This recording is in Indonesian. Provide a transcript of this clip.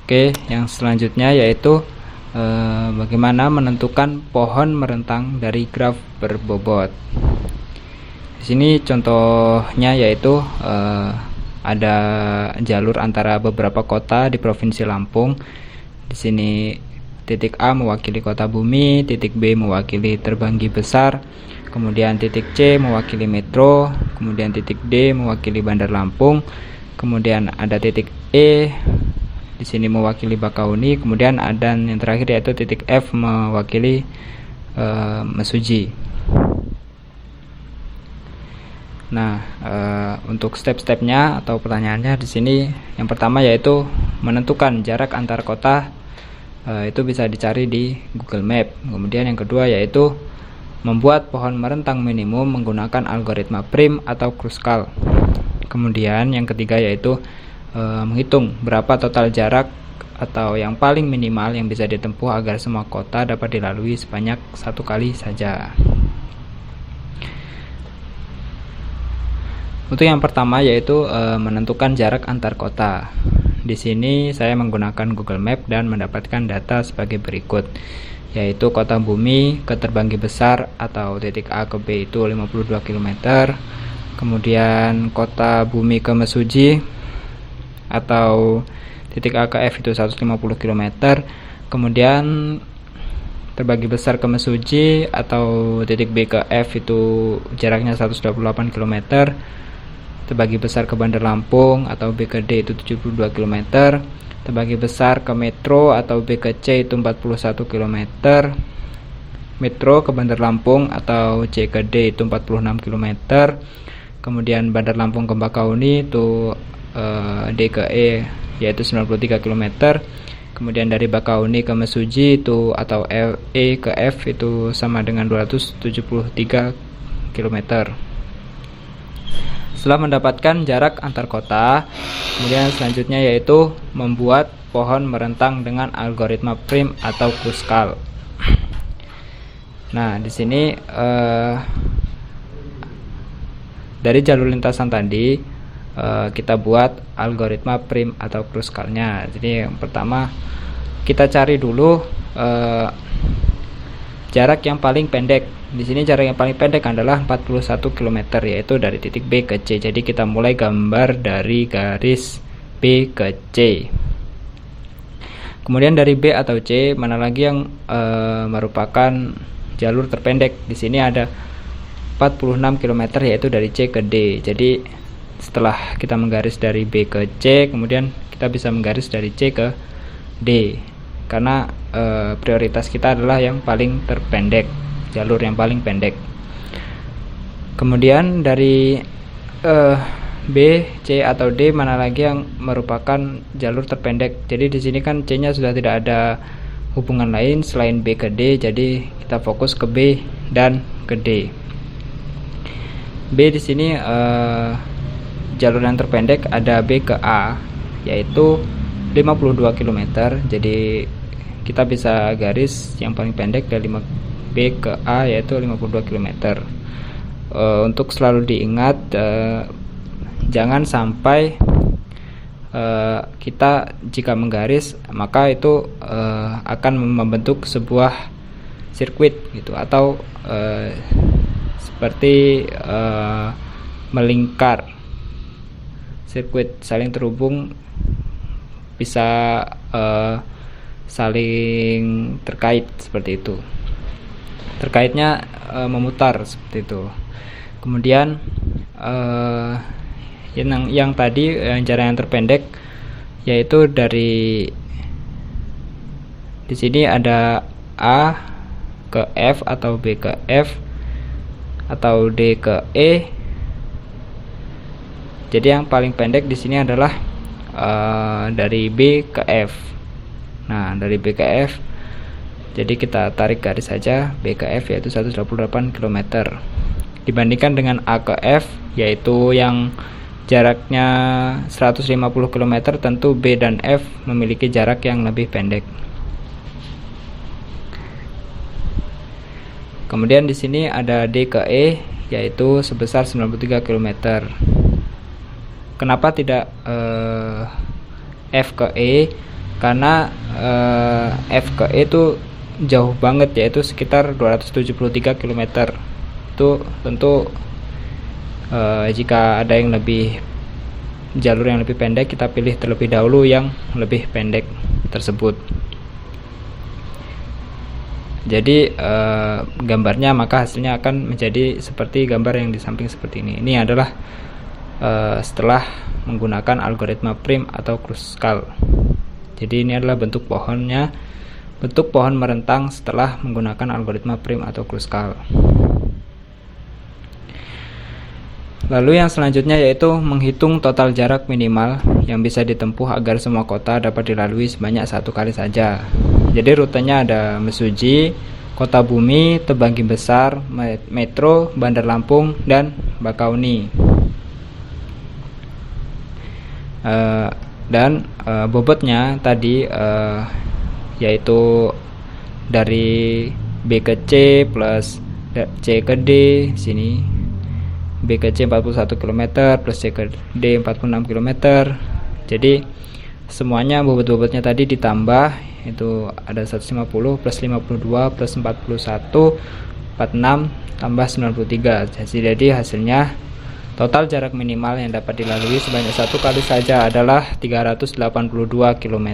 Oke, yang selanjutnya yaitu bagaimana menentukan pohon merentang dari graf berbobot. Di sini contohnya yaitu ada jalur antara beberapa kota di Provinsi Lampung. Di sini titik A mewakili kota Bumi, titik B mewakili Terbanggi Besar, kemudian titik C mewakili Metro, kemudian titik D mewakili Bandar Lampung, kemudian ada titik E di sini mewakili Bakauni, kemudian ada yang terakhir yaitu titik F mewakili Mesuji. Nah, untuk step-stepnya atau pertanyaannya di sini yang pertama yaitu menentukan jarak antar kota, itu bisa dicari di Google Map. Kemudian yang kedua yaitu membuat pohon merentang minimum menggunakan algoritma prim atau Kruskal. Kemudian yang ketiga yaitu menghitung berapa total jarak atau yang paling minimal yang bisa ditempuh agar semua kota dapat dilalui sebanyak satu kali saja. Untuk yang pertama yaitu menentukan jarak antar kota. Di sini saya menggunakan Google Map dan mendapatkan data sebagai berikut, yaitu kota Bumi ke Terbanggi Besar atau titik A ke B itu 52 km. Kemudian kota Bumi ke Mesuji atau titik A ke F itu 150 km. Kemudian Terbanggi Besar ke Mesuji atau titik B ke F itu jaraknya 128 km. Terbanggi Besar ke Bandar Lampung atau B ke D itu 72 km. Terbanggi Besar ke Metro atau B ke C itu 41 km. Metro ke Bandar Lampung atau C ke D itu 46 km. Kemudian Bandar Lampung ke Bakauni itu D ke E yaitu 93 km. Kemudian dari Bakauni ke Mesuji itu atau E ke F itu sama dengan 273 km. Setelah mendapatkan jarak antar kota, kemudian selanjutnya yaitu membuat pohon merentang dengan algoritma prim atau Kruskal. Nah, di sini dari jalur lintasan tadi kita buat algoritma prim atau Kruskalnya. Jadi yang pertama kita cari dulu jarak yang paling pendek. Di sini jarak yang paling pendek adalah 41 km yaitu dari titik B ke C. Jadi kita mulai gambar dari garis B ke C. Kemudian dari B atau C mana lagi yang merupakan jalur terpendek. Di sini ada 46 km yaitu dari C ke D. Jadi setelah kita menggaris dari B ke C, kemudian kita bisa menggaris dari C ke D karena prioritas kita adalah yang paling terpendek, jalur yang paling pendek. Kemudian dari B, C atau D mana lagi yang merupakan jalur terpendek. Jadi di sini kan C-nya sudah tidak ada hubungan lain selain B ke D, jadi kita fokus ke B dan ke D. B di sini jalur yang terpendek ada B ke A yaitu 52 km. Jadi kita bisa garis yang paling pendek dari B ke A yaitu 52 km. Untuk selalu diingat jangan sampai kita jika menggaris maka itu akan membentuk sebuah sirkuit gitu atau seperti melingkar. Sirkuit saling terhubung bisa saling terkait seperti itu. Terkaitnya memutar seperti itu. Kemudian yang tadi jarak yang terpendek yaitu dari di sini ada A ke F atau B ke F atau D ke E. Jadi yang paling pendek di sini adalah dari B ke F. Nah, dari B ke F. Jadi kita tarik garis saja B ke F yaitu 128 km. Dibandingkan dengan A ke F yaitu yang jaraknya 150 km, tentu B dan F memiliki jarak yang lebih pendek. Kemudian di sini ada D ke E yaitu sebesar 93 km. Kenapa tidak F ke E? karena F ke E itu jauh banget, yaitu sekitar 273 km. Itu tentu jika ada yang jalur yang lebih pendek, kita pilih terlebih dahulu yang lebih pendek tersebut. Jadi gambarnya maka hasilnya akan menjadi seperti gambar yang di samping seperti ini. Ini adalah setelah menggunakan algoritma prim atau Kruskal. Jadi ini adalah bentuk pohonnya, bentuk pohon merentang setelah menggunakan algoritma prim atau Kruskal. Lalu yang selanjutnya yaitu menghitung total jarak minimal yang bisa ditempuh agar semua kota dapat dilalui sebanyak satu kali saja. Jadi rutenya ada Mesuji, Kota Bumi, Tebanggi Besar, Metro, Bandar Lampung, dan Bakauni. Dan bobotnya tadi yaitu dari B ke C plus C ke D, sini B ke C 41 km plus C ke D 46 km. Jadi semuanya bobot-bobotnya tadi ditambah, itu ada 150 plus 52 plus 41 46 tambah 93. Jadi hasilnya total jarak minimal yang dapat dilalui sebanyak satu kali saja adalah 382 km.